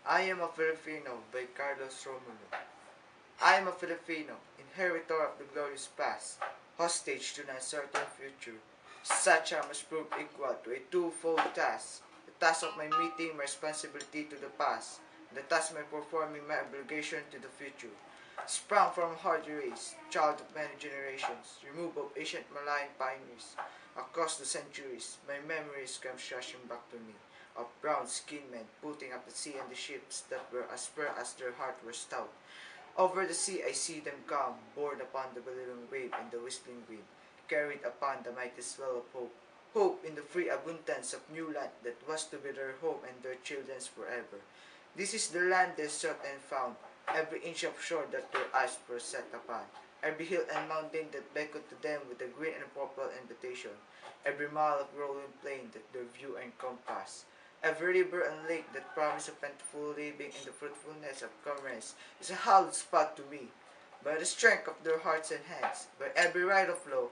I am a Filipino by Carlos Romulo. I am a Filipino, inheritor of the glorious past, hostage to an uncertain future. Such I must prove equal to a twofold task, the task of my meeting my responsibility to the past, and the task of my performing my obligation to the future. Sprung from a hardy race, child of many generations, removed of ancient Malayan pioneers, across the centuries, my memories come rushing back to me, of brown-skinned men putting up the sea and the ships that were as fair as their hearts were stout. Over the sea I see them come, borne upon the billowing wave and the whistling wind, carried upon the mighty swell of hope. Hope in the free abundance of new land that was to be their home and their children's forever. This is the land they sought and found, every inch of shore that their eyes were set upon, every hill and mountain that beckoned to them with a green and purple invitation, every mile of rolling plain that their view encompassed. Every river and lake that promise a plentiful living in the fruitfulness of commerce is a hallowed spot to me. By the strength of their hearts and hands, by every right of law,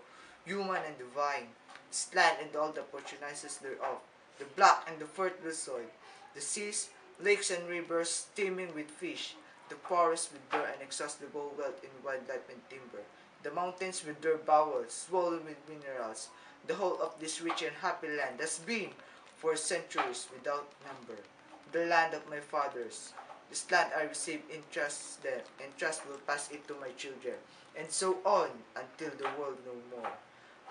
human and divine, this land and all the opportunities thereof, the black and the fertile soil, the seas, lakes and rivers teeming with fish, the forests with their inexhaustible wealth in wildlife and timber, the mountains with their bowels swollen with minerals, the whole of this rich and happy land has been for centuries without number, the land of my fathers. This land I receive in trust them, and trust will pass it to my children, and so on until the world no more.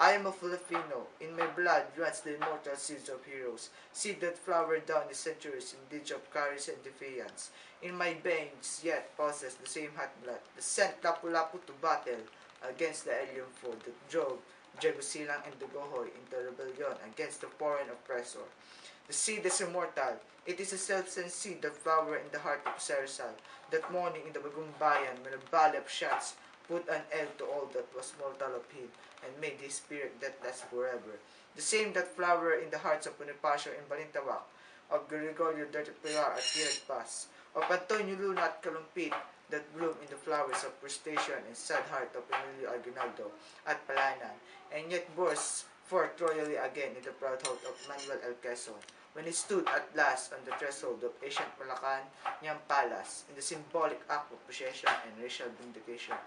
I am a Filipino. In my blood runs the immortal seeds of heroes, seed that flower down the centuries in deeds of courage and defiance. In my veins yet pulses the same hot blood, that sent Lapu-Lapu to battle against the alien foe that drove Jegusilang and Dugohoy into rebellion against the foreign oppressor. The seed is immortal. It is a self-same seed that flowered in the heart of Sarisal, that morning in the Bagong Bayan when a volley of shots put an end to all that was mortal of him, and made his spirit that lasts forever. The same that flowered in the hearts of Bonifacio and Balintawak, of Gregorio del Pilar at Tirag Pass, of Antonio Luna at Kalumpit, that bloomed in the flowers of frustration and sad heart of Emilio Aguinaldo at Palanan, and yet burst forth royally again in the proud heart of Manuel El Quezon, when he stood at last on the threshold of ancient Malacanang Palace, in the symbolic act of possession and racial vindication.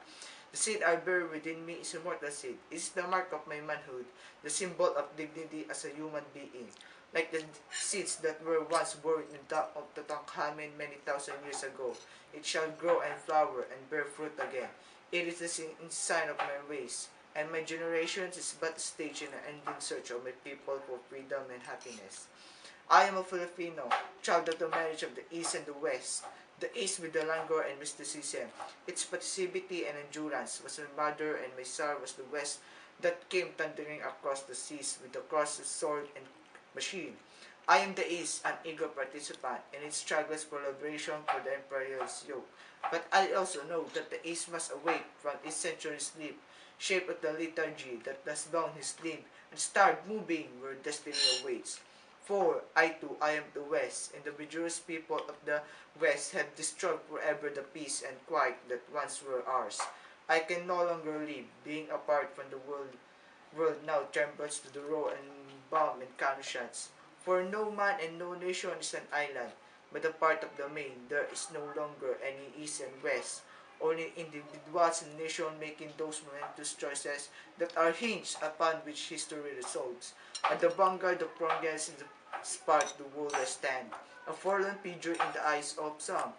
The seed I bear within me is immortal seed. It is the mark of my manhood, the symbol of dignity as a human being. Like the seeds that were once born in the top of Tutankhamen many thousand years ago, it shall grow and flower and bear fruit again. It is the sign of my ways, and my generations is but a stage in the ending search of my people for freedom and happiness. I am a Filipino, child of the marriage of the East and the West. The East with the languor and mysticism, its passivity and endurance was my mother, and my sire was the West that came thundering across the seas with the cross, sword, and machine. I am the East, an eager participant in its struggles for liberation for the imperialist yoke. But I also know that the East must awake from its century sleep, shaped of the lethargy that has bound his limb, and start moving where destiny awaits. For I too, I am the West, and the vigorous people of the West have destroyed forever the peace and quiet that once were ours. I can no longer live, being apart from the world now trembles to the roar and bomb and cannon shots. For no man and no nation is an island, but a part of the main. There is no longer any East and West, only individuals and nations making those momentous choices that are hinged upon which history resolves. At the vanguard of progress in the spark the world I stand, a forlorn figure in the eyes of some,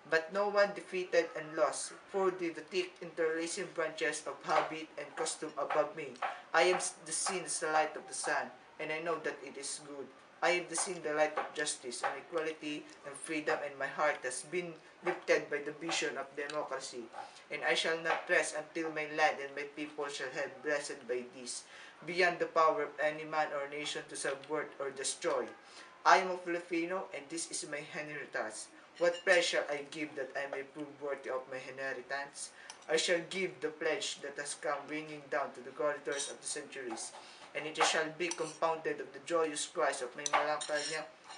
but no one defeated and lost, for the thick interlacing branches of habit and custom above me. I am the seen as the light of the sun, and I know that it is good. I have seen the light of justice and equality and freedom, and my heart has been lifted by the vision of democracy. And I shall not rest until my land and my people shall have blessed by this, beyond the power of any man or nation to subvert or destroy. I am a Filipino, and this is my inheritance. What pledge shall I give that I may prove worthy of my inheritance? I shall give the pledge that has come ringing down to the corridors of the centuries, and it shall be compounded of the joyous cries of my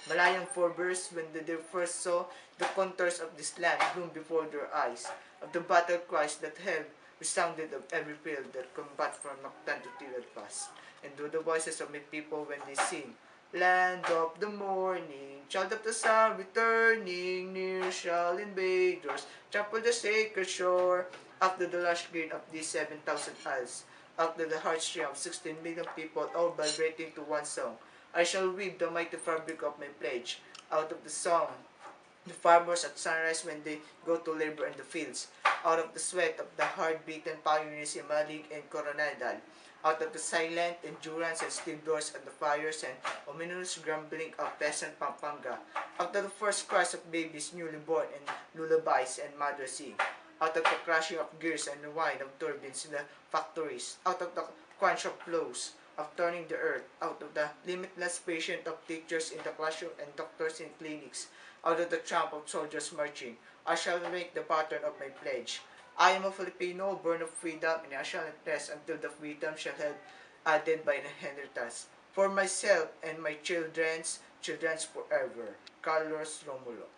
Malayang forebears when they first saw the contours of this land bloom before their eyes, of the battle cries that have resounded of every field that combat from Mactan to Tirad Pass, and to the voices of my people when they sing, Land of the morning, child of the sun returning, near shall invaders trample the sacred shore. After the lush green of these 7,000 isles, after the heartstring of 16 million people, all vibrating to one song, I shall weave the mighty fabric of my pledge. Out of the song, the farmers at sunrise when they go to labor in the fields, out of the sweat of the hard-beaten pioneers in Malig and Coronadal, out of the silent endurance and stevedores of the fires and ominous grumbling of peasant Pampanga, out of the first cries of babies newly born and lullabies and mothers sing, out of the crashing of gears and the whine of turbines in the factories, out of the crunch of plows, of turning the earth, out of the limitless patience of teachers in the classroom and doctors in clinics, out of the tramp of soldiers marching, I shall make the pattern of my pledge. I am a Filipino, born of freedom, and I shall not rest until the freedom shall have added by the inheritance. For myself and my children's forever. Carlos Romulo.